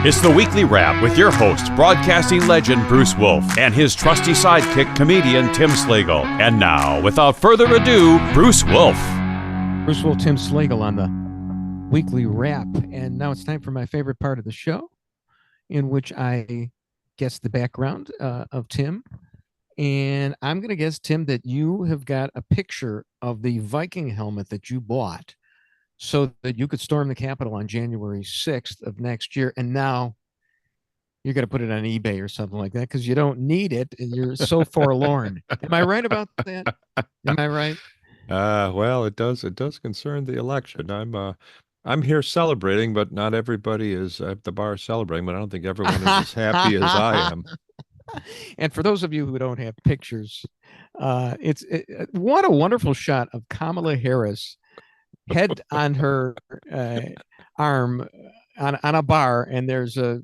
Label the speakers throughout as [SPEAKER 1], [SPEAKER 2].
[SPEAKER 1] It's the Weekly Wrap with your host, broadcasting legend Bruce Wolf, and his trusty sidekick, comedian Tim Slagle. And now, without further ado, Bruce Wolf.
[SPEAKER 2] Bruce Wolf, Tim Slagle on the Weekly Wrap. And now it's time for my favorite part of the show, in which I guess the background of Tim. And I'm going to guess, Tim, that you have got a picture of the Viking helmet that you bought so that you could storm the Capitol on January 6th of next year. And now you're going to put it on eBay or something like that because you don't need it and you're so forlorn. Am I right about that? Am I right?
[SPEAKER 3] Well, it does concern the election. I'm here celebrating, but not everybody is at the bar celebrating, but I don't think everyone is as happy as I am.
[SPEAKER 2] And for those of you who don't have pictures, what a wonderful shot of Kamala Harris, head on her arm on a bar, and there's a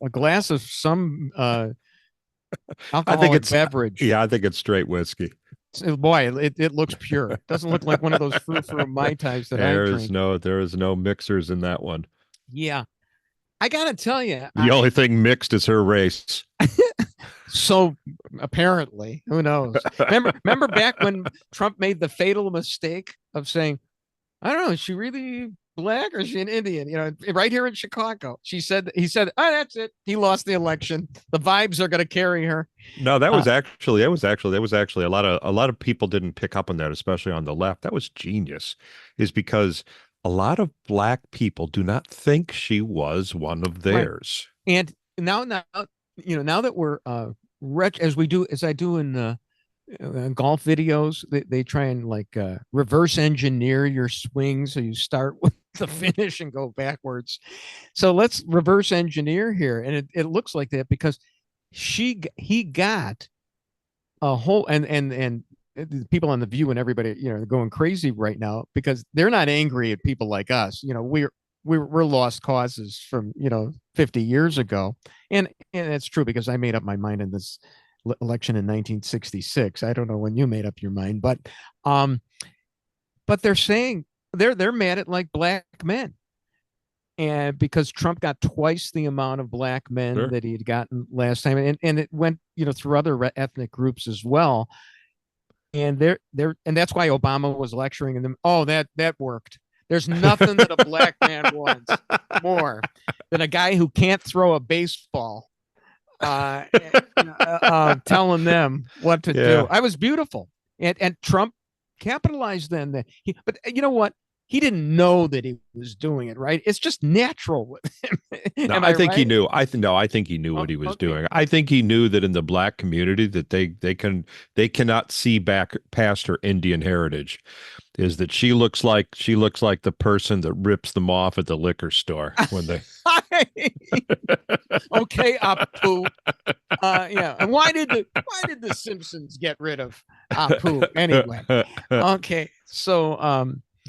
[SPEAKER 2] glass of some alcoholic beverage.
[SPEAKER 3] Yeah, I think it's straight whiskey.
[SPEAKER 2] Boy, it looks pure. It doesn't look like one of those frou-frou Mai Tais that I drink.
[SPEAKER 3] There is no mixers in that one.
[SPEAKER 2] Yeah. I got to tell you.
[SPEAKER 3] The only thing mixed is her race.
[SPEAKER 2] So apparently, who knows? Remember back when Trump made the fatal mistake of saying, I don't know, is she really black or is she an Indian? You know, right here in Chicago. He said, oh, that's it. He lost the election. The vibes are going to carry her.
[SPEAKER 3] No, that was actually a lot of people didn't pick up on that, especially on the left. That was genius, is because a lot of black people do not think she was one of theirs.
[SPEAKER 2] Right. And now, now that we're as I do in golf videos, they try and reverse engineer your swing, so you start with the finish and go backwards. So let's reverse engineer here, and it looks like that because he got a whole and the people on The View and everybody, they're going crazy right now because they're not angry at people like us. We're lost causes from 50 years ago, and it's true because I made up my mind in this election in 1966. I don't know when you made up your mind, but they're saying they're mad at black men, and because Trump got twice the amount of black men that he had gotten last time, and it went through other ethnic groups as well, and and that's why Obama was lecturing them. Oh, that worked. There's nothing that a black man wants more than a guy who can't throw a baseball, telling them what to do. I was beautiful. And Trump capitalized then. But you know what? He didn't know that he was doing it, right? It's just natural with him.
[SPEAKER 3] No, I think he knew. I think he knew what he was doing. I think he knew that in the black community that they cannot see back past her Indian heritage. Is that she looks like the person that rips them off at the liquor store when they
[SPEAKER 2] okay, Apu. Yeah. And why did the Simpsons get rid of Apu anyway? Okay. So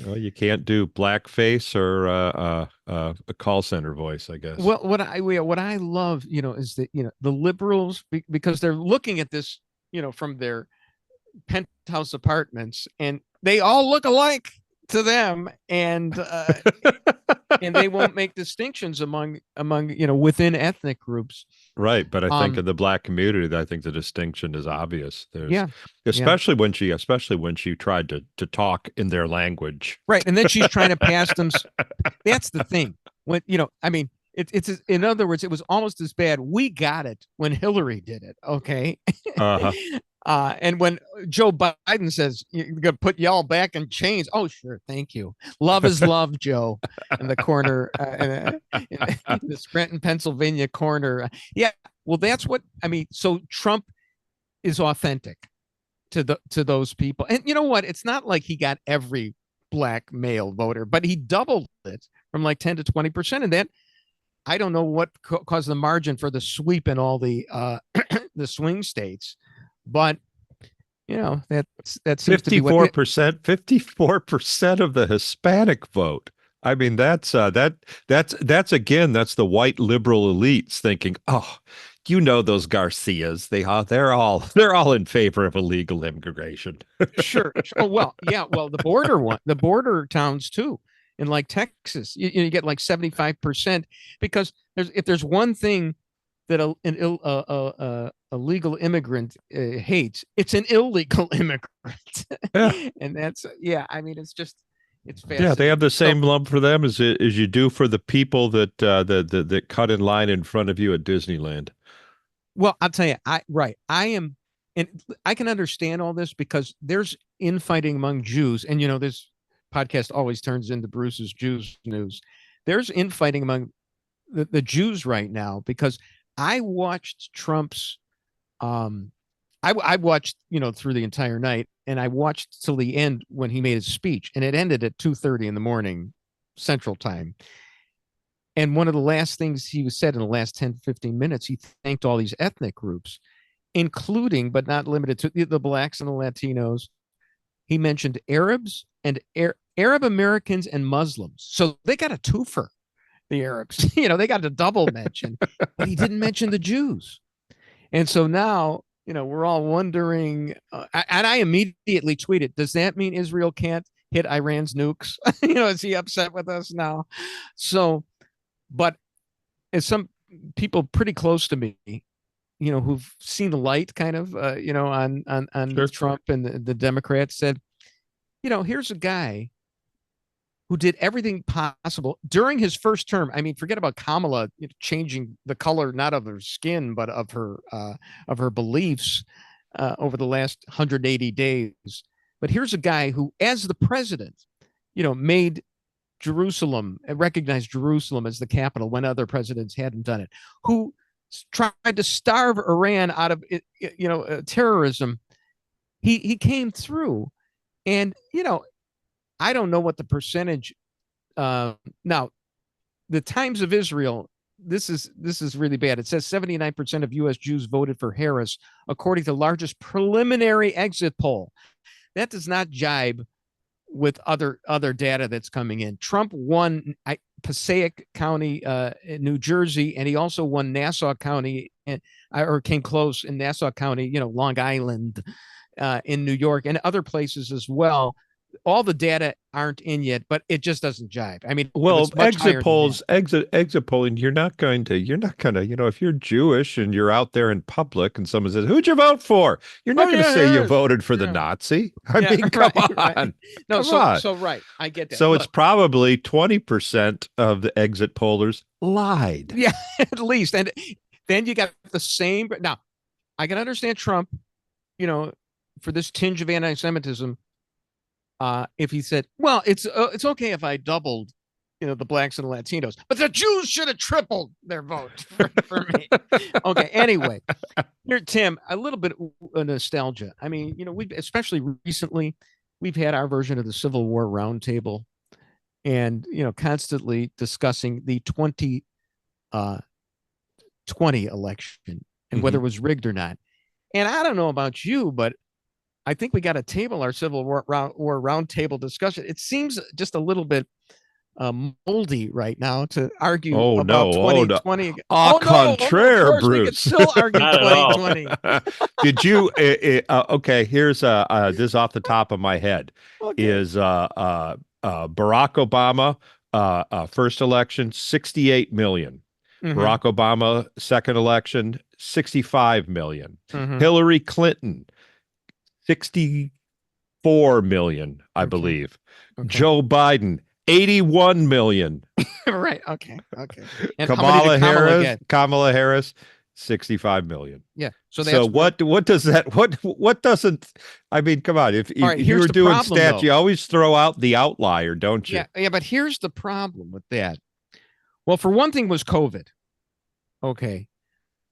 [SPEAKER 3] well, you can't do blackface or a call center voice, I guess.
[SPEAKER 2] Well, what I love, is that the liberals, because they're looking at this, from their penthouse apartments, and they all look alike to them, and and they won't make distinctions among within ethnic groups.
[SPEAKER 3] Right, but I think in the black community, I think the distinction is obvious. Especially when she tried to talk in their language.
[SPEAKER 2] Right, and then she's trying to pass them. That's the thing. When it's in other words, it was almost as bad. We got it when Hillary did it. Okay.
[SPEAKER 3] Uh-huh.
[SPEAKER 2] And when Joe Biden says you're going to put y'all back in chains, oh sure, thank you. Love is love, Joe. In the corner, in the Scranton, Pennsylvania corner. Yeah, well, that's what I mean. So Trump is authentic to those people, and you know what? It's not like he got every black male voter, but he doubled it from 10 to 20%, and that I don't know what caused the margin for the sweep in all the the swing states. But that seems
[SPEAKER 3] 54%, 54% of the Hispanic vote. I mean, that's again, that's the white liberal elites thinking, oh, those Garcias, they're all in favor of illegal immigration.
[SPEAKER 2] Sure. Oh well, yeah. Well, the border towns too. in like Texas, you get like 75%, because if there's one thing that a legal immigrant hates, it's an illegal immigrant.
[SPEAKER 3] Yeah.
[SPEAKER 2] And that's, I mean, it's fascinating.
[SPEAKER 3] Yeah, they have the same love for them as you do for the people that cut in line in front of you at Disneyland.
[SPEAKER 2] Well, I'll tell you, I am, and I can understand all this because there's infighting among Jews, and this podcast always turns into Bruce's Jews news. There's infighting among the Jews right now because I watched Trump's I watched through the entire night, and I watched till the end when he made his speech, and it ended at 2:30 in the morning Central Time. And one of the last things he said in the last 10-15 minutes, he thanked all these ethnic groups, including but not limited to the blacks and the Latinos. He mentioned Arabs and Arab Americans and Muslims. So they got a twofer, the Arabs. They got a double mention, but he didn't mention the Jews. And so now, we're all wondering, and I immediately tweeted, does that mean Israel can't hit Iran's nukes? Is he upset with us now? So, but as some people pretty close to me, who've seen the light kind of, on
[SPEAKER 3] Sure.
[SPEAKER 2] Trump and the Democrats said, here's a guy who did everything possible during his first term. I mean, forget about Kamala changing the color, not of her skin, but of her beliefs over the last 180 days. But here's a guy who, as the president, made Jerusalem, recognized Jerusalem as the capital when other presidents hadn't done it, who tried to starve Iran out of, terrorism. He came through, and, I don't know what the percentage. Now, the Times of Israel, this is really bad. It says 79% of U.S. Jews voted for Harris, according to the largest preliminary exit poll. That does not jibe with other data that's coming in. Trump won Passaic County in New Jersey, and he also won Nassau County, or came close in Nassau County, Long Island, in New York, and other places as well. All the data aren't in yet, but it just doesn't jibe. I mean,
[SPEAKER 3] well, exit polls, exit polling, you're not going to, if you're Jewish and you're out there in public and someone says, who'd you vote for? You're not going to say you voted for the Nazi. I mean, come on.
[SPEAKER 2] Right. No, so right. I get that.
[SPEAKER 3] So it's probably 20% of the exit pollers lied.
[SPEAKER 2] Yeah, at least. And then you got the same. Now, I can understand Trump, for this tinge of anti-Semitism. If he said, well, it's okay if I doubled, the blacks and Latinos, but the Jews should have tripled their vote for me. Okay. Anyway, here, Tim, a little bit of nostalgia. I mean, we've, especially recently, we've had our version of the Civil War Roundtable, and, constantly discussing the 2020 election and whether it was rigged or not. And I don't know about you, but I think we got to table our Civil War Roundtable discussion. It seems just a little bit moldy right now to argue about 2020.
[SPEAKER 3] Au contraire, Bruce.
[SPEAKER 2] We could still argue 2020.
[SPEAKER 3] Did you? Okay, here's this is off the top of my head. Okay. Is Barack Obama first election 68 million. Barack Obama second election 65 million. Hillary Clinton 64 million, I believe. Okay. Joe Biden, 81 million.
[SPEAKER 2] Right. Okay. And
[SPEAKER 3] Kamala Harris, 65 million.
[SPEAKER 2] Yeah. So
[SPEAKER 3] what does that, what doesn't, I mean, come on. If you were doing stats, you always throw out the outlier, don't you?
[SPEAKER 2] Yeah. But here's the problem with that. Well, for one thing was COVID. Okay.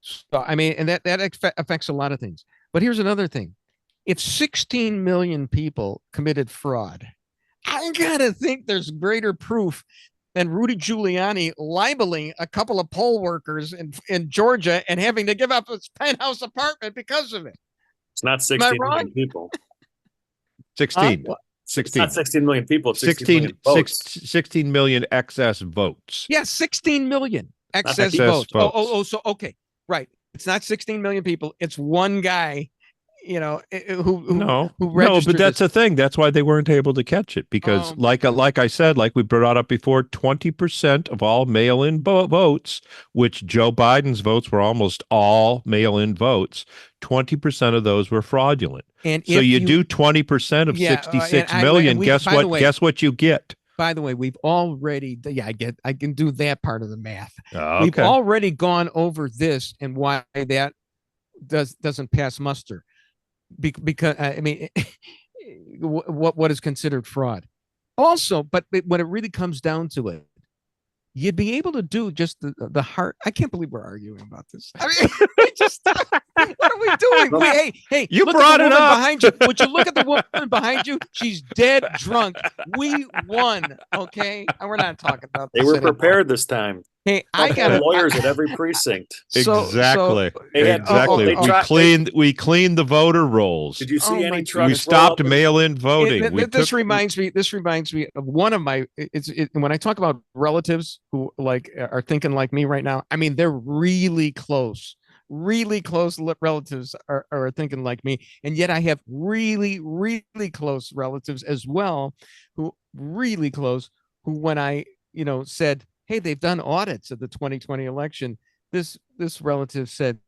[SPEAKER 2] So, I mean, and that affects a lot of things. But here's another thing. If 16 million people committed fraud, I gotta think there's greater proof than Rudy Giuliani libeling a couple of poll workers in Georgia and having to give up his penthouse apartment because of it.
[SPEAKER 4] It's not 16 million people.
[SPEAKER 3] 16. 16.
[SPEAKER 4] It's not 16 million people. It's
[SPEAKER 3] 16 million excess votes.
[SPEAKER 2] Yeah, 16 million excess votes. So okay, right. It's not 16 million people. It's one guy.
[SPEAKER 3] No, but
[SPEAKER 2] registered
[SPEAKER 3] that's the thing. That's why they weren't able to catch it because, like I said, like we brought up before, 20% of all mail-in votes, which Joe Biden's votes were almost all mail-in votes, 20% of those were fraudulent. And so you do 20% of 66 million. Guess what? Guess what you get?
[SPEAKER 2] By the way, we've already, I can do that part of the math.
[SPEAKER 3] Okay.
[SPEAKER 2] We've already gone over this and why that doesn't pass muster. Because I mean, what is considered fraud? Also, but when it really comes down to it, you'd be able to do just the heart. I can't believe we're arguing about this. I mean, what are we doing? Hey,
[SPEAKER 3] you brought it up
[SPEAKER 2] behind you. Would you look at the woman behind you? She's dead drunk. We won. Okay, and we're not talking about this.
[SPEAKER 4] They were
[SPEAKER 2] anymore.
[SPEAKER 4] prepared this time.
[SPEAKER 2] Hey, I got
[SPEAKER 4] lawyers at every precinct.
[SPEAKER 3] Exactly.
[SPEAKER 4] Exactly.
[SPEAKER 3] We cleaned the voter rolls.
[SPEAKER 4] Did you see any trucks?
[SPEAKER 3] We stopped mail-in voting.
[SPEAKER 2] This reminds me of one of my. When I talk about relatives who are thinking like me right now. I mean, they're really close. Really close relatives are thinking like me, and yet I have really, really close relatives as well, who really close. Who, when I said, hey, they've done audits of the 2020 election. This relative said,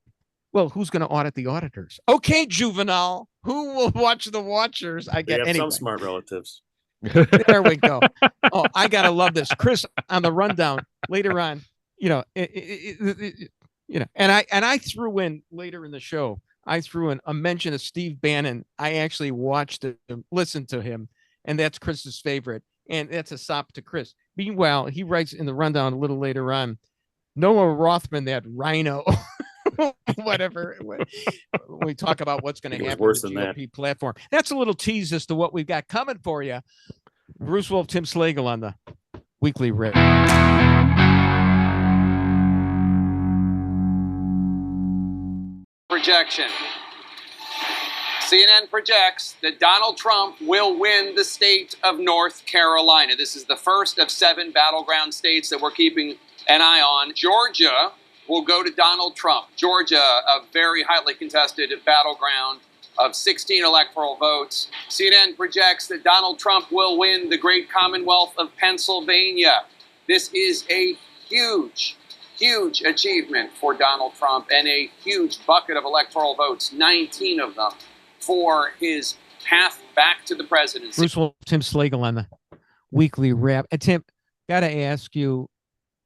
[SPEAKER 2] well, who's going to audit the auditors? Okay, Juvenile, who will watch the watchers? I get
[SPEAKER 4] some smart relatives.
[SPEAKER 2] There we go. Oh, I got to love this. Chris on the rundown later on, and I threw in later in the show, I threw in a mention of Steve Bannon. I actually watched him, listened to him, and that's Chris's favorite. And that's a sop to Chris. Meanwhile, he writes in the rundown a little later on, Noah Rothman, that rhino, whatever. We talk about what's going to happen with the GOP platform. That's a little tease as to what we've got coming for you. Bruce Wolf, Tim Slagle on the Weekly Rip.
[SPEAKER 5] Projection. CNN projects that Donald Trump will win the state of North Carolina. This is the first of 7 battleground states that we're keeping an eye on. Georgia will go to Donald Trump. Georgia, a very highly contested battleground of 16 electoral votes. CNN projects that Donald Trump will win the great Commonwealth of Pennsylvania. This is a huge achievement for Donald Trump and a huge bucket of electoral votes, 19 of them, for his path back to the presidency.
[SPEAKER 2] Bruce Wolf, Tim Slagle on the Weekly Wrap. Tim, got to ask you,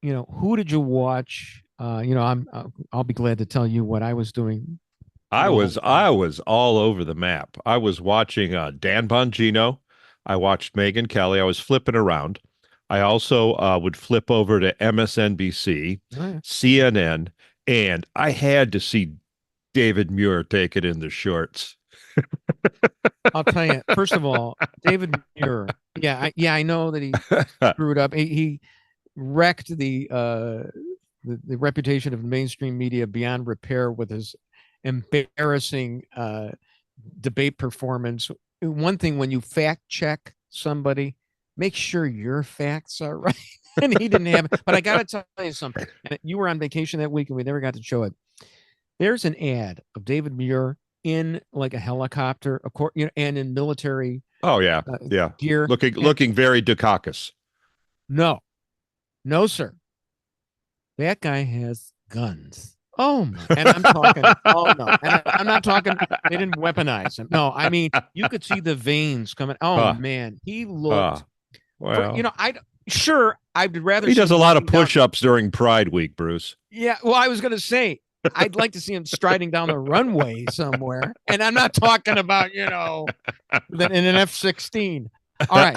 [SPEAKER 2] who did you watch? I'll be glad to tell you what I was doing.
[SPEAKER 3] I was all over the map. I was watching Dan Bongino. I watched Megyn Kelly. I was flipping around. I also would flip over to MSNBC, CNN, and I had to see David Muir take it in the shorts.
[SPEAKER 2] I'll tell you, first of all, David Muir. I know that he screwed up. He wrecked the reputation of the mainstream media beyond repair with his embarrassing debate performance. One thing, when you fact check somebody, make sure your facts are right. And he didn't have it. But I got to tell you something. You were on vacation that week and we never got to show it. There's an ad of David Muir in like a helicopter, and in military.
[SPEAKER 3] Oh yeah, gear, looking very Dukakis.
[SPEAKER 2] No, sir. That guy has guns. Oh my! And I'm talking. Oh no! And I'm not talking. They didn't weaponize him. No, I mean you could see the veins coming. Oh man, he looked.
[SPEAKER 3] Well,
[SPEAKER 2] I'd rather.
[SPEAKER 3] He does a lot of push-ups during Pride Week, Bruce.
[SPEAKER 2] Yeah, well, I was going to say, I'd like to see him striding down the runway somewhere, and I'm not talking about in an F-16. All right.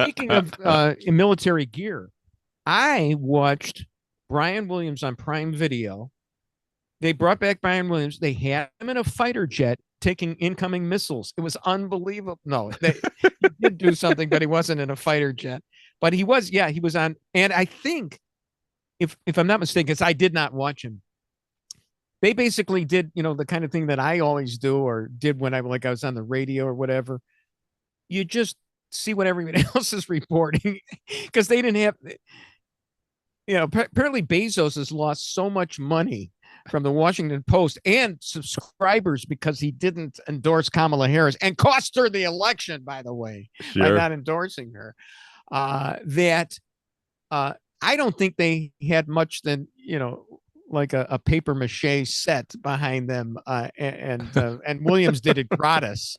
[SPEAKER 2] Speaking of military gear, I watched Brian Williams on Prime Video. They brought back Brian Williams. They had him in a fighter jet taking incoming missiles. It was unbelievable. No, he did do something, but he wasn't in a fighter jet. But he was on. And I think, if I'm not mistaken, because I did not watch him, they basically did, the kind of thing that I always do or did when I was on the radio or whatever. You just see what everybody else is reporting, because they didn't have, apparently Bezos has lost so much money from the Washington Post and subscribers because he didn't endorse Kamala Harris and cost her the election, by the way, by not endorsing her. That I don't think they had much than, like a paper mache set behind them, and Williams did it gratis.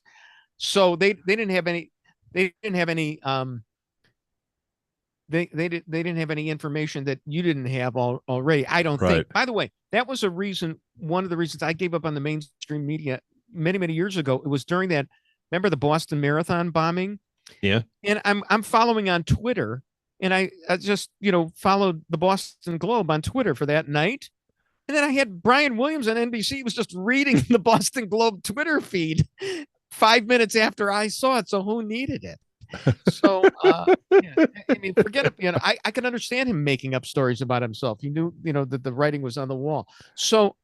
[SPEAKER 2] So they didn't have any they didn't have any they didn't have any information that you didn't have already. I don't think. By the way, that was one of the reasons I gave up on the mainstream media many years ago. It was during that, remember the Boston Marathon bombing?
[SPEAKER 3] Yeah.
[SPEAKER 2] And I'm following on Twitter, and I just, followed the Boston Globe on Twitter for that night. And then I had Brian Williams on NBC was just reading the Boston Globe Twitter feed 5 minutes after I saw it. So who needed it? So, yeah, I mean, forget it. I can understand him making up stories about himself. He knew, that the writing was on the wall. So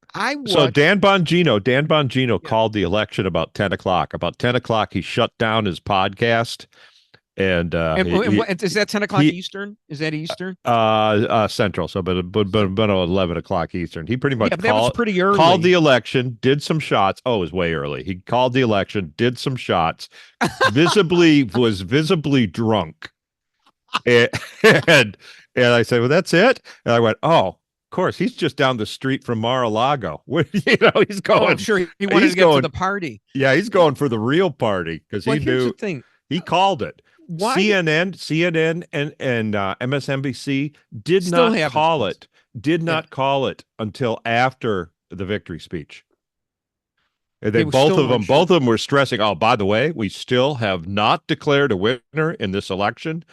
[SPEAKER 3] So Dan Bongino called the election about 10 o'clock. About 10 o'clock, he shut down his podcast. And
[SPEAKER 2] is that 10 o'clock Eastern? Is that Eastern?
[SPEAKER 3] Central. So, but 11 o'clock Eastern. He pretty much
[SPEAKER 2] that was pretty early.
[SPEAKER 3] Called the election, did some shots. Oh, it was way early. He called the election, did some shots, was visibly drunk. And I said, well, that's it. And I went, oh, of course, he's just down the street from Mar-a-Lago. He's going.
[SPEAKER 2] Oh, I'm sure he wanted to get to the party.
[SPEAKER 3] Yeah, he's going for the real party because he knew.
[SPEAKER 2] Here's the thing.
[SPEAKER 3] He called it.
[SPEAKER 2] Why?
[SPEAKER 3] CNN, and MSNBC did not call it. Did not call it until after the victory speech. And both of them were stressing. Oh, by the way, we still have not declared a winner in this election,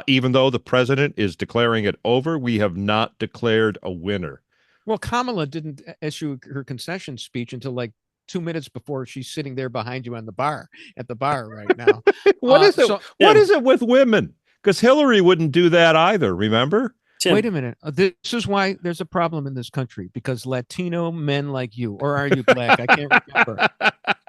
[SPEAKER 3] even though the president is declaring it over. We have not declared a winner.
[SPEAKER 2] Well, Kamala didn't issue her concession speech until like 2 minutes before she's sitting there behind you at the bar right now.
[SPEAKER 3] What is it? What is it with women? Because Hillary wouldn't do that either. Remember?
[SPEAKER 4] Tim.
[SPEAKER 2] Wait a minute. This is why there's a problem in this country, because Latino men like you, or are you black? I can't remember.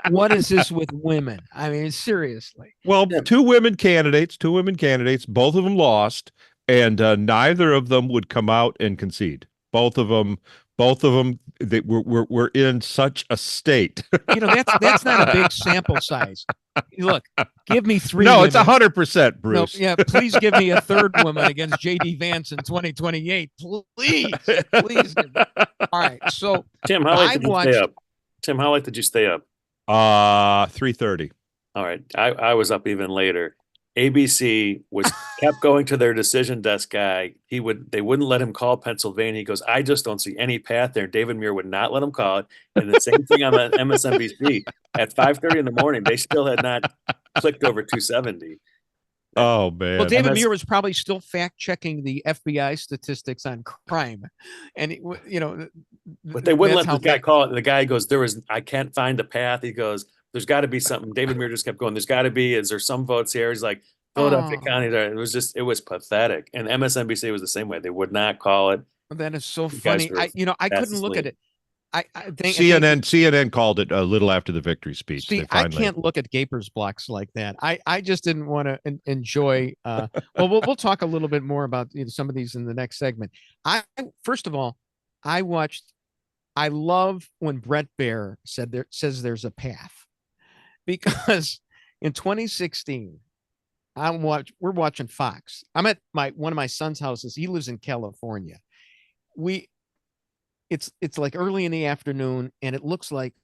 [SPEAKER 2] What is this with women? I mean, seriously.
[SPEAKER 3] Well, two women candidates, both of them lost, and neither of them would come out and concede. Both of them, they were in such a state.
[SPEAKER 2] That's not a big sample size. Look, give me three.
[SPEAKER 3] No,
[SPEAKER 2] women.
[SPEAKER 3] It's 100%, Bruce.
[SPEAKER 2] No, yeah, please give me a third woman against JD Vance in 2028. Please. All right. So
[SPEAKER 4] Tim, how late did you stay up? Tim, how late did you stay up?
[SPEAKER 3] 3:30.
[SPEAKER 4] All right. I was up even later. ABC kept going to their decision desk guy. They wouldn't let him call Pennsylvania. He goes, I just don't see any path there. David Muir would not let him call it. And the same thing on MSNBC at 5:30 in the morning. They still had not clicked over 270.
[SPEAKER 3] Oh man.
[SPEAKER 2] Well, David Muir was probably still fact checking the FBI statistics on crime, and
[SPEAKER 4] but they wouldn't let the guy call it. The guy goes, I can't find a path. He goes, there's got to be something. David Muir just kept going. Is there some votes here? He's like, Philadelphia County. It was pathetic. And MSNBC was the same way. They would not call it.
[SPEAKER 2] That is so funny. I couldn't look at it.
[SPEAKER 3] CNN called it a little after the victory speech.
[SPEAKER 2] See, I can't look at Gaper's blocks like that. I just didn't want to enjoy. We'll talk a little bit more about some of these in the next segment. First of all, I love when Brett Baer says there's a path. Because in 2016, we're watching Fox. I'm at one of my son's houses. He lives in California. It's like early in the afternoon, and it looks like,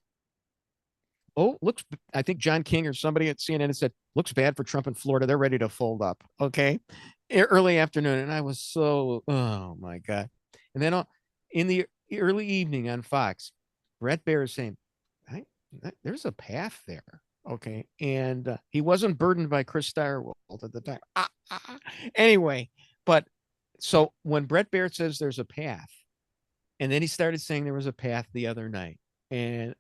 [SPEAKER 2] I think John King or somebody at CNN said, looks bad for Trump in Florida. They're ready to fold up. Okay. Early afternoon. And I was so, oh my God. And then in the early evening on Fox, Brett Baer is saying, there's a path there. Okay. And he wasn't burdened by Chris Stirewalt at the time. Anyway, but so when Brett Baer says there's a path, and then he started saying there was a path the other night, and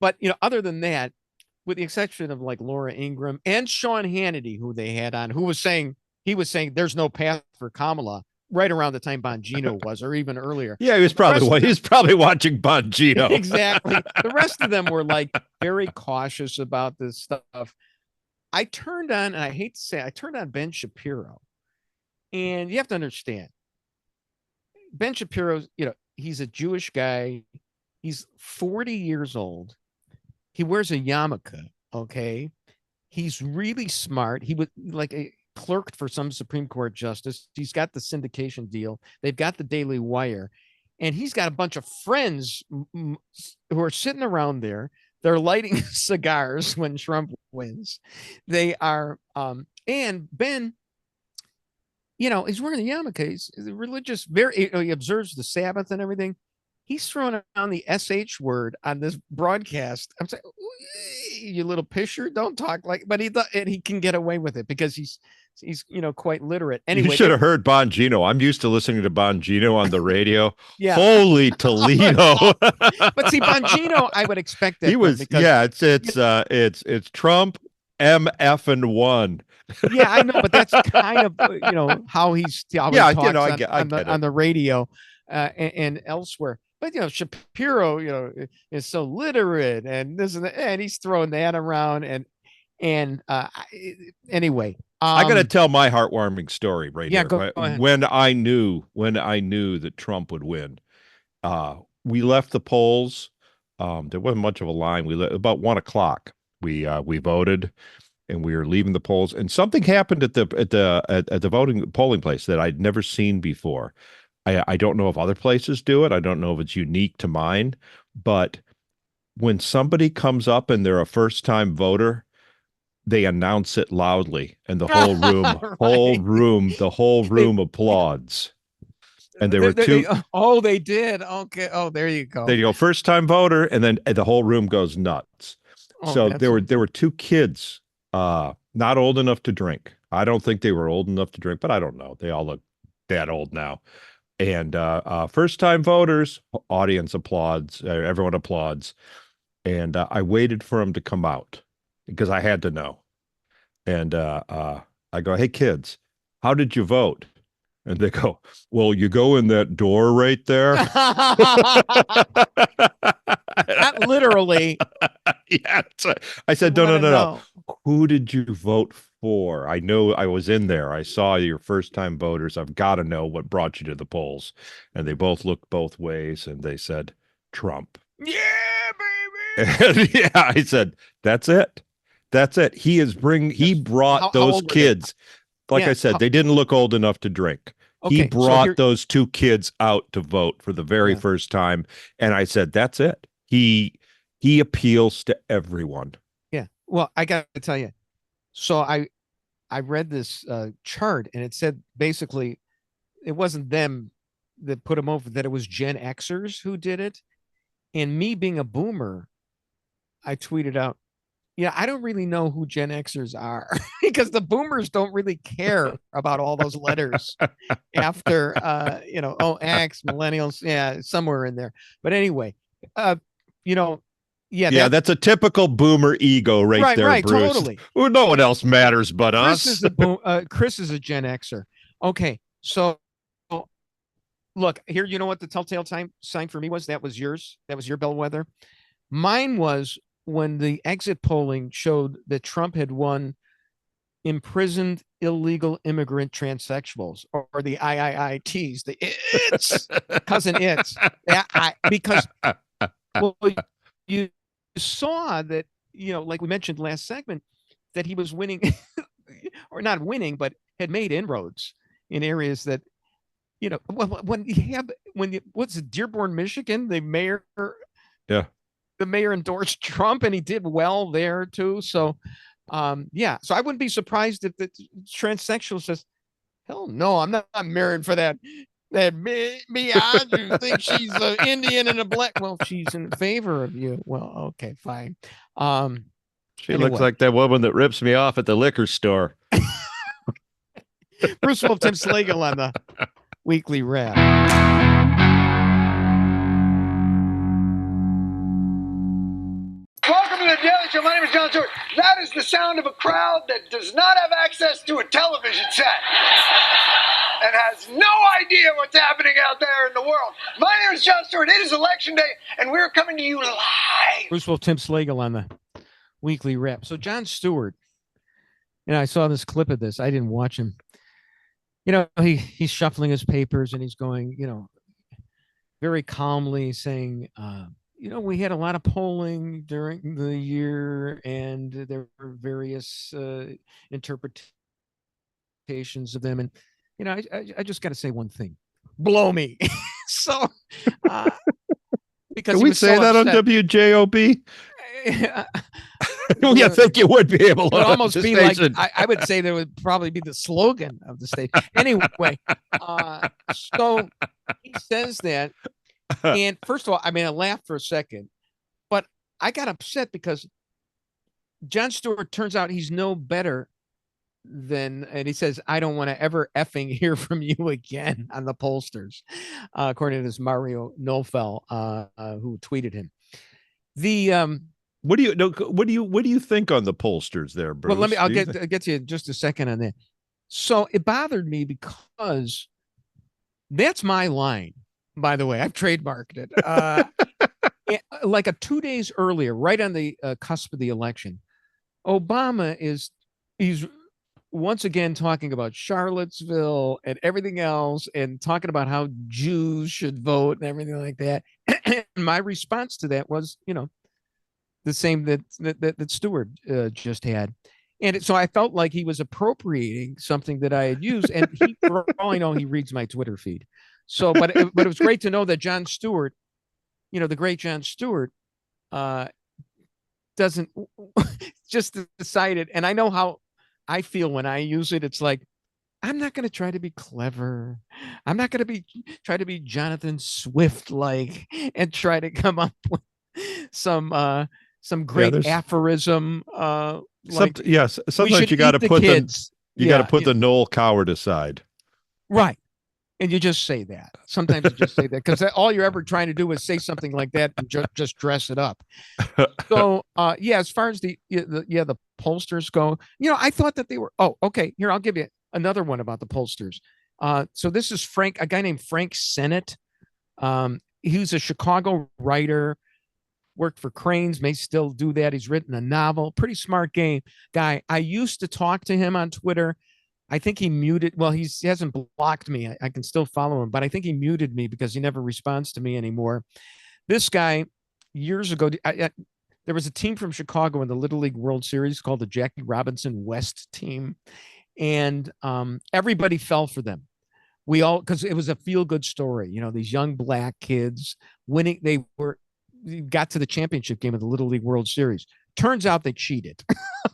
[SPEAKER 2] but other than that, with the exception of like Laura Ingraham and Sean Hannity, who they had on, he was saying there's no path for Kamala. Right around the time Bongino was, or even earlier.
[SPEAKER 3] Yeah, he was probably watching Bongino.
[SPEAKER 2] Exactly. The rest of them were like very cautious about this stuff. I turned on, and I hate to say, I turned on Ben Shapiro, and you have to understand, Ben Shapiro, he's a Jewish guy. He's 40 years old. He wears a yarmulke. Okay. He's really smart. He was like a clerked for some Supreme Court justice. He's got the syndication deal. They've got the Daily Wire, and he's got a bunch of friends who are sitting around there. They're lighting cigars when Trump wins. They are, and Ben, he's wearing the yarmulke. He's religious, he observes the Sabbath and everything. He's throwing on the SH word on this broadcast. I'm saying, you little pisher, don't talk like, but he can get away with it because he's quite literate. Anyway,
[SPEAKER 3] you should have heard Bongino. I'm used to listening to Bongino on the radio.
[SPEAKER 2] Yeah.
[SPEAKER 3] Holy Toledo.
[SPEAKER 2] But see, Bongino, I would expect that.
[SPEAKER 3] He was, it's Trump, MF and one.
[SPEAKER 2] Yeah, I know, but that's kind of how he's talks on the radio and elsewhere. But Shapiro, is so literate and this and that, and he's throwing that around and anyway.
[SPEAKER 3] I got to tell my heartwarming story right here.
[SPEAKER 2] Go ahead.
[SPEAKER 3] When I knew that Trump would win, we left the polls. There wasn't much of a line. About 1:00. We voted, and we were leaving the polls, and something happened at the polling place that I'd never seen before. I don't know if other places do it. I don't know if it's unique to mine, but when somebody comes up and they're a first-time voter, they announce it loudly, and the whole room,
[SPEAKER 2] Right.
[SPEAKER 3] the whole room applauds. And there were two.
[SPEAKER 2] They did. Okay. Oh, there you go.
[SPEAKER 3] There you go. First-time voter, and then the whole room goes nuts. So there were two kids, not old enough to drink. I don't think they were old enough to drink, but I don't know. They all look that old now. And first-time voters, audience applauds, everyone applauds. And I waited for him to come out because I had to know. And I go, hey, kids, how did you vote? And they go, well, you go in that door right there.
[SPEAKER 2] Not literally.
[SPEAKER 3] Yeah. I said, no. Who did you vote for? I know I was in there. I saw your first-time voters. I've got to know what brought you to the polls. And they both looked both ways, and they said, Trump.
[SPEAKER 2] Yeah, baby.
[SPEAKER 3] And yeah, I said, that's it. He brought those kids. Like I said, they didn't look old enough to drink. Okay, he brought those two kids out to vote for the very first time. And I said, that's it. He appeals to everyone.
[SPEAKER 2] Yeah. Well, I got to tell you. So I read this chart, and it said basically it wasn't them that put him over, that it was Gen Xers who did it. And me being a boomer, I tweeted out, yeah, I don't really know who Gen Xers are because the boomers don't really care about all those letters after, X, millennials, yeah, somewhere in there. But anyway,
[SPEAKER 3] yeah, that's a typical boomer ego right there,
[SPEAKER 2] right,
[SPEAKER 3] Bruce.
[SPEAKER 2] Totally.
[SPEAKER 3] Well, no one else matters but us.
[SPEAKER 2] Chris is a Gen Xer. Okay, so look here. You know what the telltale sign for me was? That was yours. That was your bellwether. Mine was when the exit polling showed that Trump had won imprisoned illegal immigrant transsexuals, or the IIITs, the it's cousin it's. Because you saw that, like we mentioned last segment, that he was winning or not winning, but had made inroads in areas that, what's it, Dearborn, Michigan, the mayor endorsed Trump, and he did well there too. So, so I wouldn't be surprised if the transsexual says, hell no, I'm not married for that Mia who thinks she's an Indian and a black. Well, she's in favor of you. Well, okay, fine.
[SPEAKER 3] She looks like that woman that rips me off at the liquor store.
[SPEAKER 2] Bruce Wolf, Tim Slagle on the Weekly Wrap.
[SPEAKER 6] Welcome to the Daily Show. My name is John Stewart. That is the sound of a crowd that does not have access to a television set and has no idea what's happening out there in the world. My name is John Stewart. It is Election Day, and we're coming to you live.
[SPEAKER 2] Bruce Wolf, Tim Slagle on the Weekly Wrap. So John Stewart, I saw this clip of this. I didn't watch him. he's shuffling his papers and he's going, very calmly saying, we had a lot of polling during the year, and there were various interpretations of them. And, I just got to say one thing: blow me. So, because
[SPEAKER 3] can
[SPEAKER 2] he
[SPEAKER 3] we
[SPEAKER 2] was
[SPEAKER 3] say
[SPEAKER 2] so
[SPEAKER 3] that on
[SPEAKER 2] upset.
[SPEAKER 3] WJOB? You think you would be able to?
[SPEAKER 2] It would almost
[SPEAKER 3] the
[SPEAKER 2] be
[SPEAKER 3] station.
[SPEAKER 2] like I would say that would probably be the slogan of the state. Anyway, so he says that, and first of all, I laughed for a second, but I got upset because Jon Stewart turns out he's no better than, and he says, "I don't want to ever effing hear from you again" on the pollsters, according to this Mario Nofel, who tweeted him. The
[SPEAKER 3] What do you think on the pollsters there, Bruce?
[SPEAKER 2] Well, I'll get to you in just a second on that. So it bothered me because that's my line, by the way. I've trademarked it. Like 2 days earlier, right on the cusp of the election, Obama he's once again talking about Charlottesville and everything else, and talking about how Jews should vote and everything like that. And my response to that was, the same that Stewart just had. And so I felt like he was appropriating something that I had used. And for all I know, he reads my Twitter feed. So, but it was great to know that Jon Stewart, the great Jon Stewart, doesn't just decided. And I know how I feel when I use it. It's like, I'm not going to try to be clever. I'm not going to try to be Jonathan Swift like and try to come up with some great aphorism.
[SPEAKER 3] Yes, sometimes you got to put the Noel Coward aside,
[SPEAKER 2] right? And you just say that. Sometimes you just say that because all you're ever trying to do is say something like that and just dress it up. So as far as the pollsters go, I thought that they were. Oh, okay. Here, I'll give you another one about the pollsters. So this is a guy named Frank Sennett. He was a Chicago writer. Worked for Cranes, may still do that. He's written a novel. Pretty smart guy. I used to talk to him on Twitter. I think he muted. Well, he hasn't blocked me. I can still follow him, but I think he muted me because he never responds to me anymore. This guy, years ago, there was a team from Chicago in the Little League World Series called the Jackie Robinson West team, and everybody fell for them. Because it was a feel-good story. These young black kids winning. They got to the championship game of the Little League World Series. Turns out they cheated.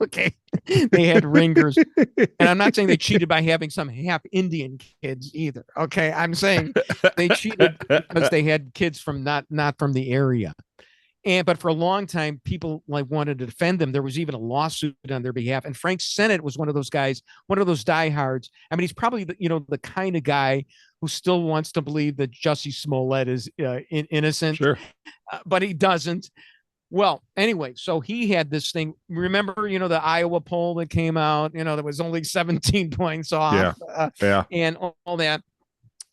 [SPEAKER 2] Okay. They had ringers. And I'm not saying they cheated by having some half Indian kids either. Okay. I'm saying they cheated because they had kids from not from the area. But for a long time, people wanted to defend them. There was even a lawsuit on their behalf. And Frank Sennett was one of those guys, one of those diehards. He's probably the kind of guy who still wants to believe that Jussie Smollett is innocent,
[SPEAKER 3] sure,
[SPEAKER 2] but he doesn't. Well, anyway, so he had this thing. Remember, the Iowa poll that came out, that was only 17 points off, and all that.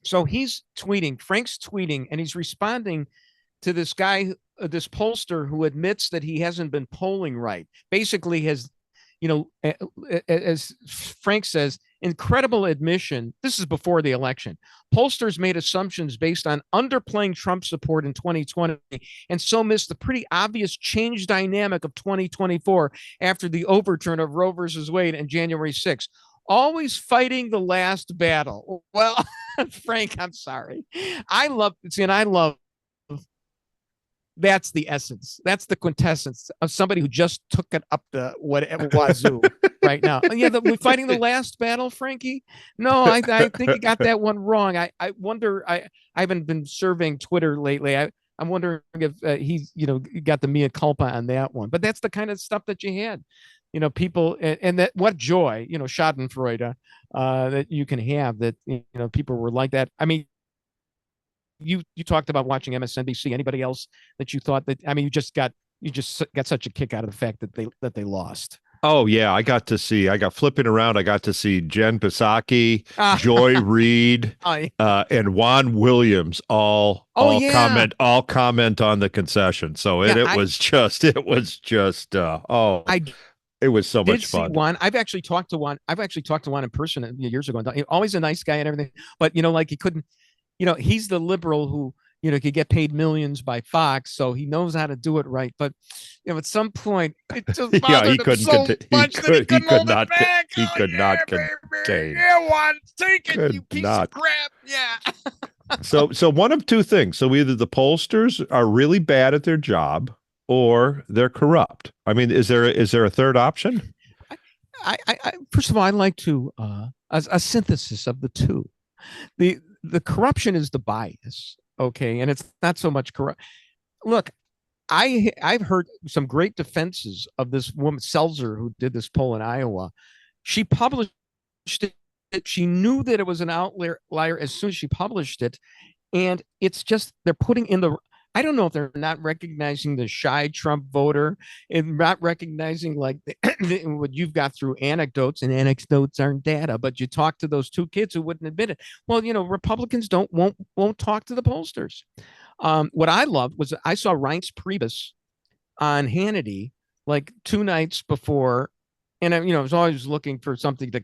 [SPEAKER 2] So he's tweeting, Frank's tweeting, and he's responding to this guy, this pollster who admits that he hasn't been polling right. Basically has, as Frank says, incredible admission. This is before the election. Pollsters made assumptions based on underplaying Trump support in 2020 and so missed the pretty obvious change dynamic of 2024 after the overturn of Roe versus Wade and January 6th. Always fighting the last battle. Well, Frank, I'm sorry. I love that's the essence. That's the quintessence of somebody who just took it up the wazoo right now. We're fighting the last battle, Frankie. No, I think you got that one wrong. I wonder. I haven't been surveying Twitter lately. I'm wondering if he's got the mea culpa on that one. But that's the kind of stuff that you had. People and that what joy, Schadenfreude that you can have that people were like that. You talked about watching MSNBC. Anybody else that you thought that? You just got such a kick out of the fact that they lost.
[SPEAKER 3] Oh yeah, I got flipping around. I got to see Jen Psaki, Joy Reid, and Juan Williams all comment on the concession. So it was just It was so
[SPEAKER 2] did
[SPEAKER 3] much
[SPEAKER 2] see
[SPEAKER 3] fun.
[SPEAKER 2] one. I've actually talked to one. I've actually talked to one in person years ago. Always a nice guy and everything, but like he couldn't. He's the liberal who could get paid millions by Fox, so he knows how to do it right. But at some point, it just bothered him so much that he couldn't hold it back.
[SPEAKER 3] He could not contain.
[SPEAKER 2] Take it, you piece of crap. Yeah.
[SPEAKER 3] So one of two things. So either the pollsters are really bad at their job, or they're corrupt. I mean, is there a third option?
[SPEAKER 2] I first of all, I like to a synthesis of the two. The corruption is the bias, okay, and it's not so much corrupt. Look, I've heard some great defenses of this woman Seltzer who did this poll in Iowa. She published it. She knew that it was an outlier as soon as she published it, and it's just they're putting in the. I don't know if they're not recognizing the shy Trump voter and not recognizing like what you've got through anecdotes, and anecdotes aren't data, but you talk to those two kids who wouldn't admit it. Well, Republicans won't talk to the pollsters. What I loved was I saw Reince Priebus on Hannity like 2 nights before. And, I was always looking for something to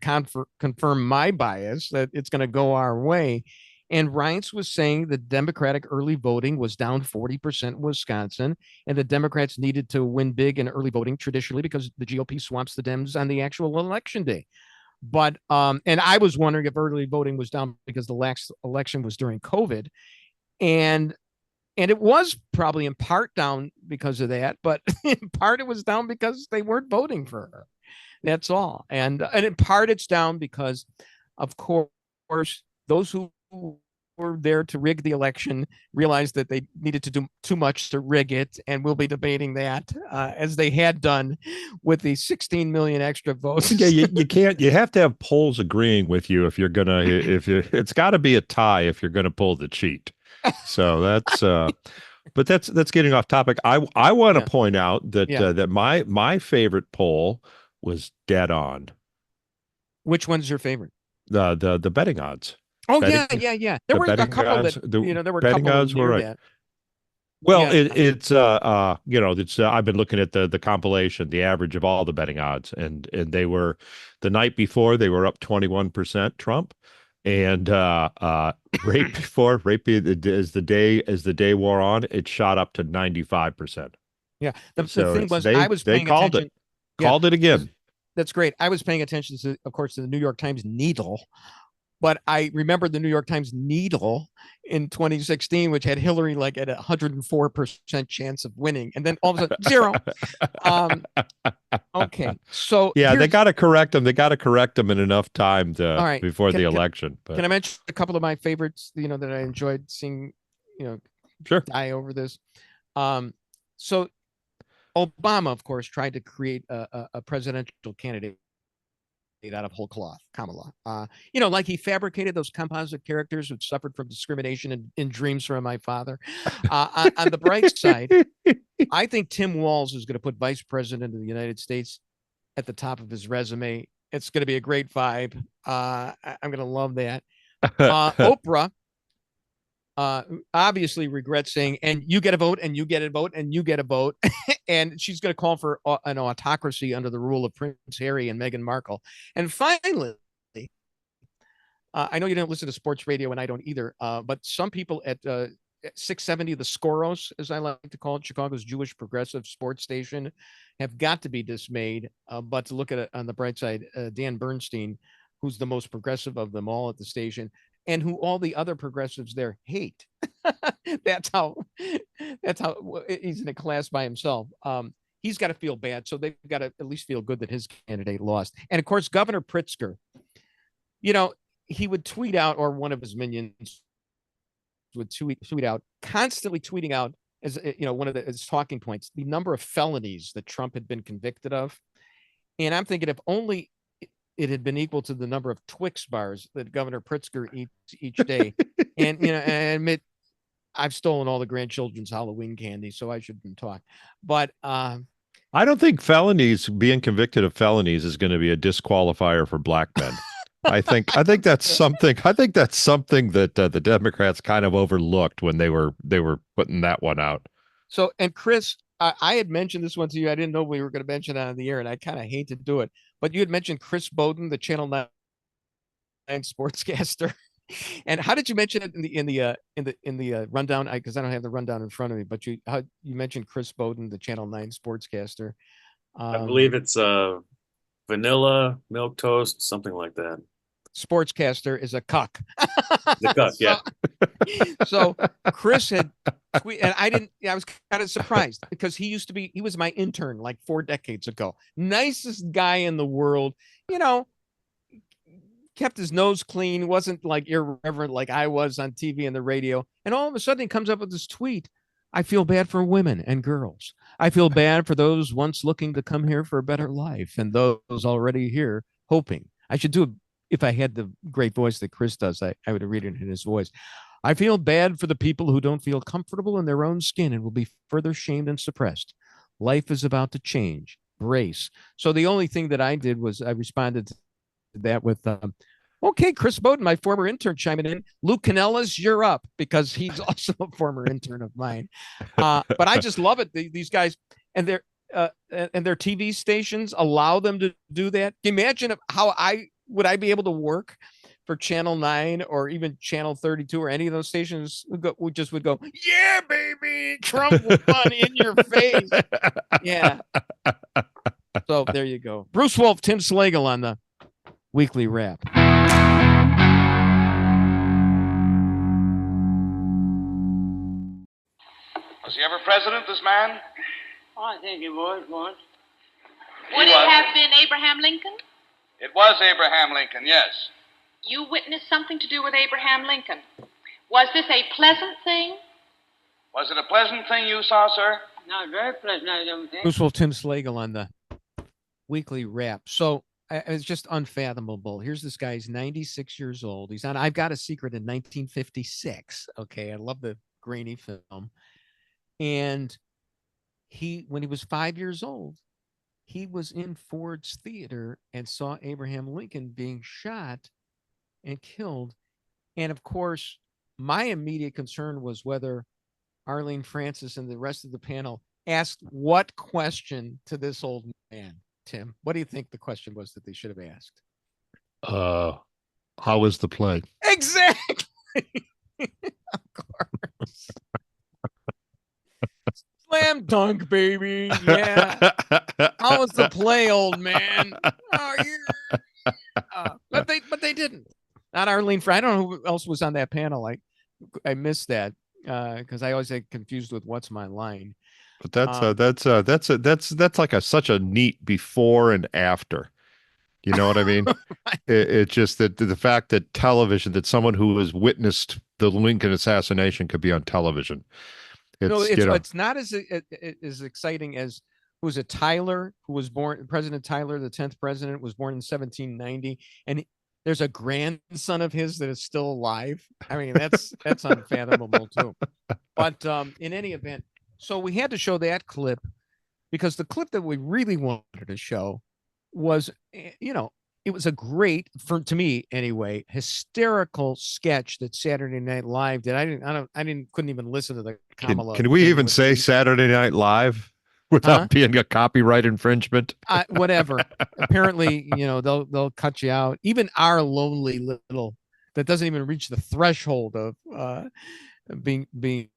[SPEAKER 2] confirm my bias that it's going to go our way. And Reince was saying the Democratic early voting was down 40% in Wisconsin, and the Democrats needed to win big in early voting traditionally because the GOP swamps the Dems on the actual election day. But and I was wondering if early voting was down because the last election was during COVID, and it was probably in part down because of that, but in part it was down because they weren't voting for her. That's all. And in part it's down because, of course, those who were there to rig the election realized that they needed to do too much to rig it, and we'll be debating that as they had done with the 16 million extra votes.
[SPEAKER 3] Yeah, you can't. You have to have polls agreeing with you if you're gonna. It's got to be a tie if you're gonna pull the cheat. So that's. But that's getting off topic. I want to point out that that my favorite poll was dead on.
[SPEAKER 2] Which one's your favorite?
[SPEAKER 3] The betting odds.
[SPEAKER 2] Oh, betting, yeah. There were a couple
[SPEAKER 3] odds,
[SPEAKER 2] that there were a couple
[SPEAKER 3] odds were right.
[SPEAKER 2] That.
[SPEAKER 3] Well, it's I've been looking at the compilation, the average of all the betting odds, and they were the night before they were up 21% Trump, and right as the day wore on, it shot up to 95%.
[SPEAKER 2] Yeah, the thing was, I was paying attention.
[SPEAKER 3] Called it again.
[SPEAKER 2] That's great. I was paying attention to, of course, to the New York Times needle, but I remember the New York Times needle in 2016, which had Hillary like at 104% chance of winning, and then all of a sudden 0. Okay, so
[SPEAKER 3] they got to correct them. They got to correct them in enough time before the election.
[SPEAKER 2] Can I mention a couple of my favorites? That I enjoyed seeing.
[SPEAKER 3] Sure.
[SPEAKER 2] Die over this. So Obama, of course, tried to create a presidential candidate out of whole cloth, Kamala. Like he fabricated those composite characters which suffered from discrimination in Dreams from My Father. On the bright side, I think Tim Walz is going to put vice president of the United States at the top of his resume. It's going to be a great vibe. I'm going to love that. Oprah obviously regrets saying, and you get a vote, and you get a vote, and you get a vote. And she's going to call for an autocracy under the rule of Prince Harry and Meghan Markle. And finally, I know you don't listen to sports radio, and I don't either, but some people at 670, the Skoros, as I like to call it, Chicago's Jewish progressive sports station, have got to be dismayed. But to look at it on the bright side, Dan Bernstein, who's the most progressive of them all at the station, and who all the other progressives there hate. That's how he's in a class by himself. He's got to feel bad. So they've got to at least feel good that his candidate lost. And of course, Governor Pritzker, he would tweet out, or one of his minions would tweet out, constantly tweeting out, as one of his talking points, the number of felonies that Trump had been convicted of. And I'm thinking, if only it had been equal to the number of Twix bars that Governor Pritzker eats each day. And, and I admit, I've stolen all the grandchildren's Halloween candy, so I shouldn't talk. But
[SPEAKER 3] I don't think being convicted of felonies is going to be a disqualifier for black men. I think that's something. I think that's something that the Democrats kind of overlooked when they were putting that one out.
[SPEAKER 2] So, and Chris, I had mentioned this one to you. I didn't know we were going to mention it on the air, and I kind of hate to do it. But you had mentioned Chris Bowden, the Channel 9 sportscaster. And how did you mention it in the rundown? Because I don't have the rundown in front of me. But you mentioned Chris Bowden, the Channel 9 sportscaster.
[SPEAKER 4] I believe it's vanilla milk toast, something like that.
[SPEAKER 2] Sportscaster is a cuck.
[SPEAKER 4] The cuck, yeah.
[SPEAKER 2] So Chris had tweeted, and I was kind of surprised because he was my intern like 4 decades ago. Nicest guy in the world, kept his nose clean, wasn't like irreverent like I was on TV and the radio. And all of a sudden he comes up with this tweet. I feel bad for women and girls. I feel bad for those once looking to come here for a better life and those already here hoping. I should do it if I had the great voice that Chris does. I would read it in his voice. I feel bad for the people who don't feel comfortable in their own skin and will be further shamed and suppressed. Life is about to change. Brace. So the only thing that I did was I responded to that with, okay, Chris Bowden, my former intern, chiming in. Luke Canellas, you're up, because he's also a former intern of mine. But I just love it. These guys and their TV stations allow them to do that. Imagine how would I be able to work for Channel 9 or even Channel 32 or any of those stations would go, yeah, baby, Trump won in your face. Yeah. So there you go. Bruce Wolf, Tim Slagle on the Weekly Wrap.
[SPEAKER 7] Was he ever president, this man?
[SPEAKER 8] Oh, I think he was once.
[SPEAKER 9] Would it have been Abraham Lincoln?
[SPEAKER 7] It was Abraham Lincoln, yes.
[SPEAKER 9] You witnessed something to do with Abraham Lincoln. Was this a pleasant thing?
[SPEAKER 7] Was it a pleasant thing you saw, sir?
[SPEAKER 8] Not very pleasant, I don't think.
[SPEAKER 2] Bruce Wolf, Tim Slagle on the Weekly Wrap. So it's just unfathomable. Here's this guy. He's 96 years old. He's on I've Got a Secret in 1956. Okay, I love the grainy film. And when he was 5 years old, he was in Ford's Theater and saw Abraham Lincoln being shot and killed. And of course, my immediate concern was whether Arlene Francis and the rest of the panel asked what question to this old man. Tim, what do you think the question was that they should have asked?
[SPEAKER 3] How was the play?
[SPEAKER 2] Exactly. Of course. Slam dunk, baby. Yeah. How was the play, old man? Oh, but they didn't. Not Arlene. I don't know who else was on that panel. I missed that because I always get confused with What's My Line.
[SPEAKER 3] But that's like such a neat before and after. You know what I mean?
[SPEAKER 2] Right.
[SPEAKER 3] It's just that the fact that television, that someone who has witnessed the Lincoln assassination could be on television.
[SPEAKER 2] It's not as exciting as who's it? Tyler, who was born, President Tyler, the 10th president, was born in 1790, and there's a grandson of his that is still alive. I mean, that's unfathomable too. But in any event, so we had to show that clip because the clip that we really wanted to show was, it was a great, to me anyway, hysterical sketch that Saturday Night Live did. Couldn't even listen to the Kamala.
[SPEAKER 3] Can we even say Saturday Night Live without being a copyright infringement?
[SPEAKER 2] Whatever. Apparently, they'll cut you out. Even our lonely little that doesn't even reach the threshold of being.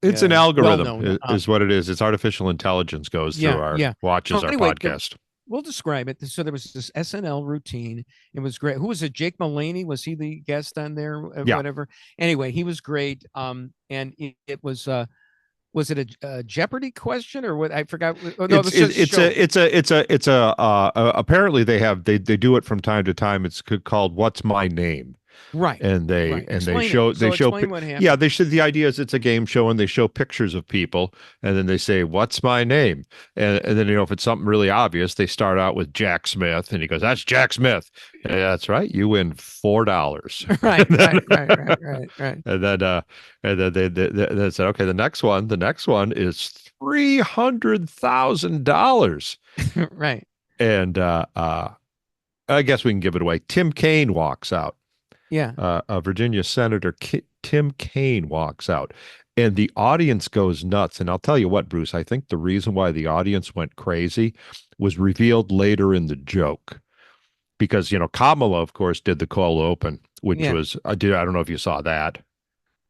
[SPEAKER 3] It's an algorithm, is what it is. It's artificial intelligence goes through our watches, our podcast.
[SPEAKER 2] We'll describe it. So there was this SNL routine. It was great. Who was it? Jake Mulaney? Was he the guest on there?
[SPEAKER 3] Yeah.
[SPEAKER 2] Whatever. Anyway, he was great. And it was it a Jeopardy question or what? I forgot. Oh, no,
[SPEAKER 3] apparently they do it from time to time. It's called What's My Name?
[SPEAKER 2] Right.
[SPEAKER 3] And they show
[SPEAKER 2] what happened.
[SPEAKER 3] Yeah, the idea is it's a game show and they show pictures of people and then they say, "What's my name?" And then if it's something really obvious, they start out with Jack Smith and he goes, "That's Jack Smith." And that's right. You win $4.
[SPEAKER 2] Right.
[SPEAKER 3] And then they said, "Okay, the next one is $300,000."
[SPEAKER 2] Right.
[SPEAKER 3] And I guess we can give it away. Tim Kaine walks out.
[SPEAKER 2] Yeah.
[SPEAKER 3] Virginia Senator Tim Kaine walks out. and the audience goes nuts. And I'll tell you what, Bruce, I think the reason why the audience went crazy was revealed later in the joke. Because, Kamala, of course, did the cold open, which was, I don't know if you saw that.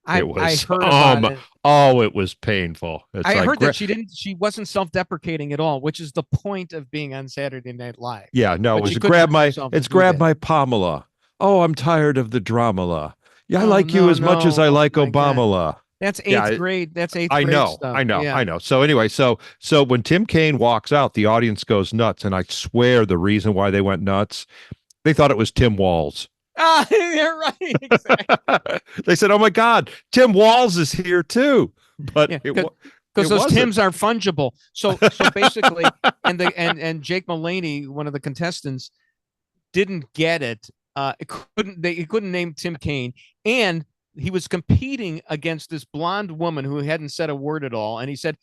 [SPEAKER 2] I heard about it.
[SPEAKER 3] Oh, it was painful.
[SPEAKER 2] I heard that she wasn't self-deprecating at all, which is the point of being on Saturday Night Live.
[SPEAKER 3] Yeah, no, it was grab my Pamela. Oh, I'm tired of the drama. Yeah, I like you as much as I like Obama.
[SPEAKER 2] That's eighth grade. That's eighth grade stuff.
[SPEAKER 3] I know. So anyway, so when Tim Kaine walks out, the audience goes nuts. And I swear the reason why they went nuts, they thought it was Tim Walz.
[SPEAKER 2] You're right. Exactly.
[SPEAKER 3] They said, "Oh my God, Tim Walz is here too." But
[SPEAKER 2] because those Tims are fungible. So basically, and Jake Mulaney, one of the contestants, didn't get it. He couldn't name Tim Kaine, and he was competing against this blonde woman who hadn't said a word at all. And he said,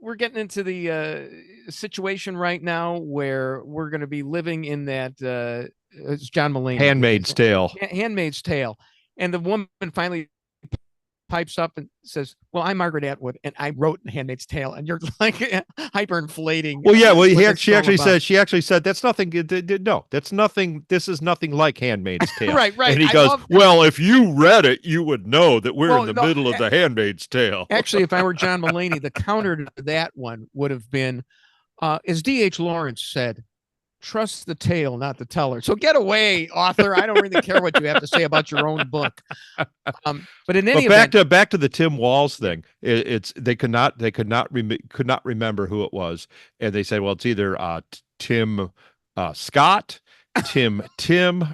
[SPEAKER 2] we're getting into the situation right now where we're going to be living in that it's John Mulaney.
[SPEAKER 3] Handmaid's Tale.
[SPEAKER 2] Handmaid's Tale. And the woman finally pipes up and says, "Well, I'm Margaret Atwood, and I wrote Handmaid's Tale," and you're like hyperinflating.
[SPEAKER 3] Well, yeah. Well, she actually said that's nothing. No, that's nothing. This is nothing like Handmaid's Tale.
[SPEAKER 2] Right.
[SPEAKER 3] And he goes, "Well, if you read it, you would know that we're in the middle of the Handmaid's Tale."
[SPEAKER 2] Actually, if I were John Mulaney, the counter to that one would have been, as D.H. Lawrence said, "Trust the tale, not the teller." So get away, author. I don't really care what you have to say about your own book. But in any event,
[SPEAKER 3] back to the Tim Walz thing. They could not remember who it was, and they said, "Well, it's either Tim Scott, Tim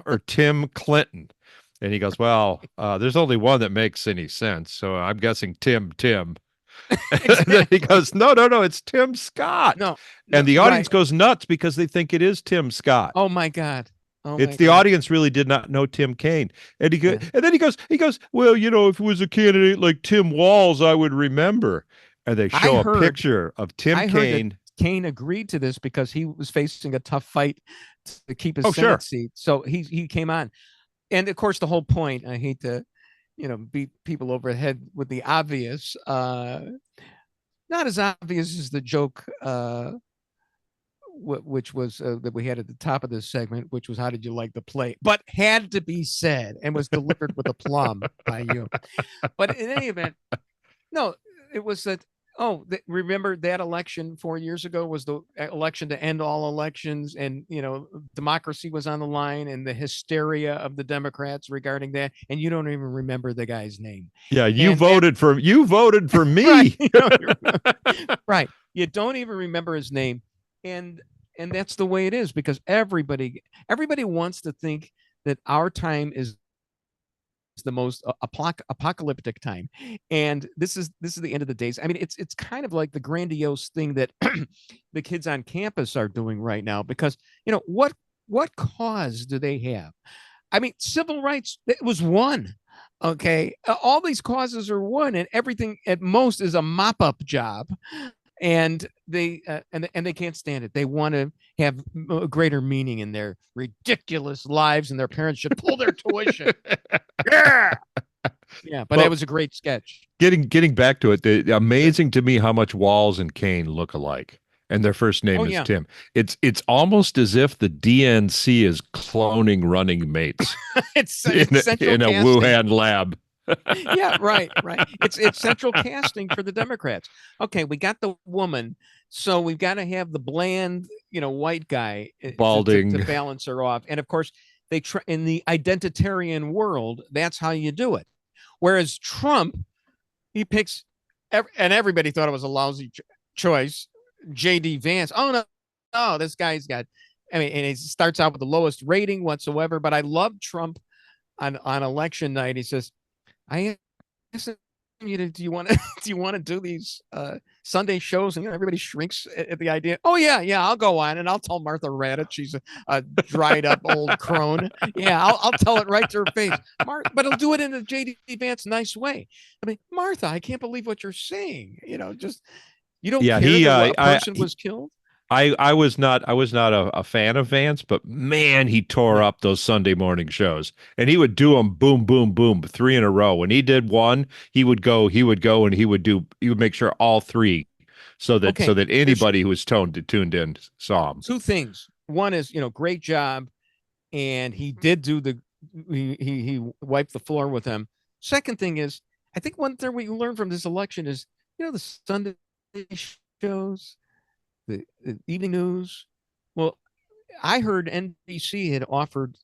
[SPEAKER 3] or Tim Clinton." And he goes, "Well, there's only one that makes any sense, so I'm guessing Tim." And then he goes, no, it's Tim Scott.
[SPEAKER 2] No,
[SPEAKER 3] and the audience goes nuts because they think it is Tim Scott.
[SPEAKER 2] Oh my God.
[SPEAKER 3] The audience really did not know Tim Kaine. And and then he goes, "Well, if it was a candidate like Tim Walz, I would remember." And they show a picture of Tim Kaine.
[SPEAKER 2] Kaine agreed to this because he was facing a tough fight to keep his Senate seat. So he came on. And of course, the whole point, I hate to beat people over the head with the obvious, not as obvious as the joke, which was that we had at the top of this segment, which was, "How did you like the play?" But had to be said and was delivered with aplomb by you. But in any event, no, it was that. Remember that election 4 years ago was the election to end all elections, and democracy was on the line, and the hysteria of the Democrats regarding that, and you don't even remember the guy's name.
[SPEAKER 3] Yeah, you voted for me.
[SPEAKER 2] Right. You don't even remember his name, and that's the way it is, because everybody wants to think that our time is the most apocalyptic time, and this is the end of the days. I mean, it's kind of like the grandiose thing that the kids on campus are doing right now, because what cause do they have? I mean, civil rights, it was one. Okay, all these causes are one, and everything at most is a mop-up job. And they can't stand it. They want to have a greater meaning in their ridiculous lives, and their parents should pull their tuition. Yeah, but that was a great sketch.
[SPEAKER 3] Getting back to it, amazing to me how much Walz and Kaine look alike, and their first name is Tim. It's almost as if the DNC is cloning running mates.
[SPEAKER 2] It's
[SPEAKER 3] in a Wuhan lab.
[SPEAKER 2] Yeah, right. It's central casting for the Democrats. Okay, we got the woman, so we've got to have the bland, white guy
[SPEAKER 3] balding
[SPEAKER 2] to balance her off. And of course, they in the identitarian world, that's how you do it. Whereas Trump, he picks, and everybody thought it was a lousy choice, J.D. Vance. Oh no, this guy's got. I mean, and he starts out with the lowest rating whatsoever. But I love Trump on election night. He says, "I asked you, do you want to do these Sunday shows?" And everybody shrinks at the idea. "Oh yeah, I'll go on, and I'll tell Martha Raddatz she's a dried up old crone. Yeah, I'll tell it right to her face. But he'll do it in a J.D. Vance nice way. I mean, Martha, I can't believe what you're saying. Just you don't care that a person was killed."
[SPEAKER 3] I was not a fan of Vance, but man, he tore up those Sunday morning shows, and he would do them boom, boom, boom, 3 in a row. When he did one, he would go, and he would make sure all 3, so that anybody who was tuned in saw him.
[SPEAKER 2] 2 things. One is, great job, and he did do he wiped the floor with him. Second thing is, I think one thing we learned from this election is, the Sunday shows, the evening news. Well, I heard NBC had offered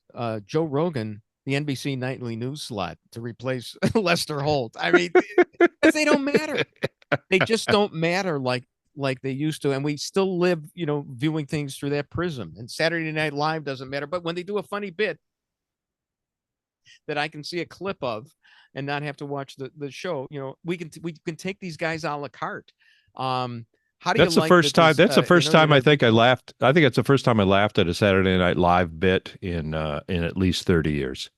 [SPEAKER 2] Joe Rogan the NBC nightly news slot to replace Lester Holt. I mean, they don't matter. They just don't matter like they used to. And we still live, viewing things through that prism. And Saturday Night Live doesn't matter. But when they do a funny bit that I can see a clip of and not have to watch the show, we can take these guys a la carte. How do
[SPEAKER 3] that's
[SPEAKER 2] you
[SPEAKER 3] the first time. That's the first time I think I laughed. I think it's the first time I laughed at a Saturday Night Live bit in at least 30 years.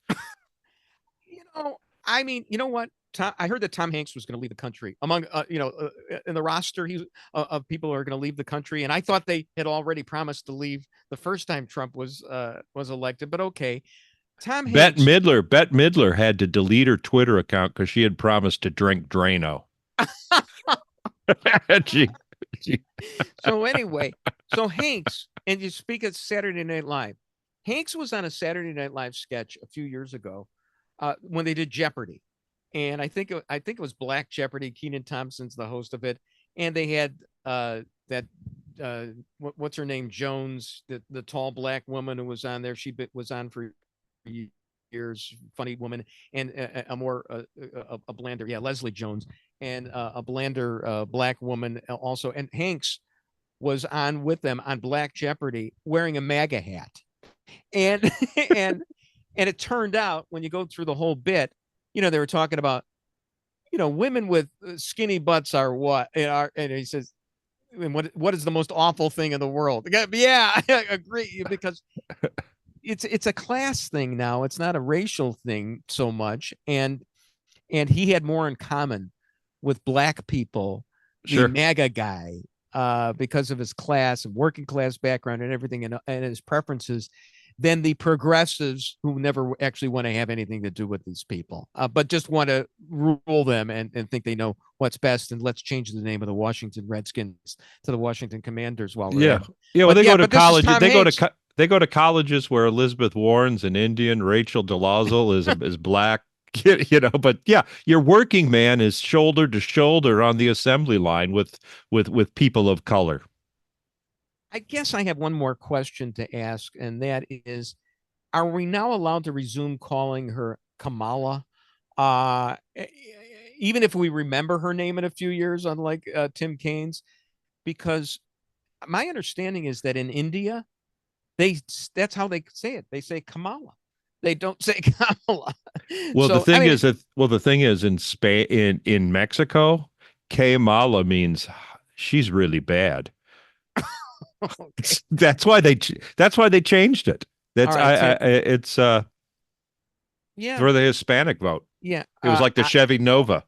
[SPEAKER 2] I mean, you know what? I heard that Tom Hanks was going to leave the country. Among in the roster of people who are going to leave the country, and I thought they had already promised to leave the first time Trump was elected. But okay, Tom Hanks.
[SPEAKER 3] Bette Midler had to delete her Twitter account because she had promised to drink Drano.
[SPEAKER 2] So anyway, Hanks, and you speak of Saturday Night Live. Hanks was on a Saturday Night Live sketch a few years ago when they did Jeopardy, and I think it was Black Jeopardy. Kenan Thompson's the host of it, and they had what's her name, Jones, the tall black woman who was on there. She was on for years, funny woman, and a blander, Leslie Jones, and a blander black woman also. And Hanks was on with them on Black Jeopardy wearing a MAGA hat, and it turned out when you go through the whole bit, they were talking about, women with skinny butts are what, and he says, what is the most awful thing in the world? Yeah, I agree, because it's a class thing now. It's not a racial thing so much. And he had more in common with black people, the MAGA guy, because of his class and working class background and everything, and his preferences, than the progressives who never actually want to have anything to do with these people, but just want to rule them and think they know what's best. And let's change the name of the Washington Redskins to the Washington Commanders while we're at it.
[SPEAKER 3] Well, they go to college. They go to colleges where Elizabeth Warren's an Indian, Rachel Dolezal is black, but yeah, your working man is shoulder to shoulder on the assembly line with people of color.
[SPEAKER 2] I guess I have one more question to ask, and that is, are we now allowed to resume calling her Kamala? Even if we remember her name in a few years, unlike Tim Kaine's, because my understanding is that in India, that's how they say it. They say Kamala. They don't say Kamala.
[SPEAKER 3] Well, the thing is in Spain, in Mexico, Kamala means she's really bad. Okay. That's why they changed it. That's right, it's for the Hispanic vote.
[SPEAKER 2] Yeah,
[SPEAKER 3] it was like the Chevy Nova.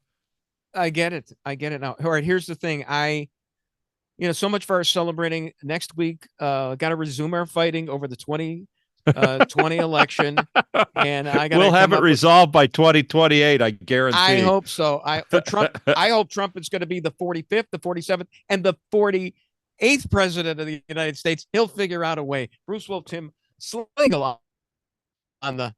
[SPEAKER 2] I get it now. All right, here's the thing. So much for our celebrating. Next week, got to resume our fighting over the 2020 election, and
[SPEAKER 3] we'll have it resolved by 2028. I guarantee.
[SPEAKER 2] I hope so. For Trump, I hope Trump is going to be the 45th, the 47th, and the 48th president of the United States. He'll figure out a way. Bruce Wolf, Tim Slagle on the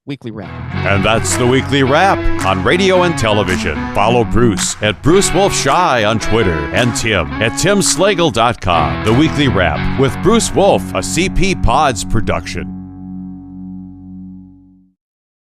[SPEAKER 2] Weekly Wrap.
[SPEAKER 1] And that's the Weekly Wrap on radio and television. Follow Bruce at Bruce Wolf Shy on Twitter and Tim at timslagle.com. The Weekly Wrap with Bruce Wolf, a CP Pods production.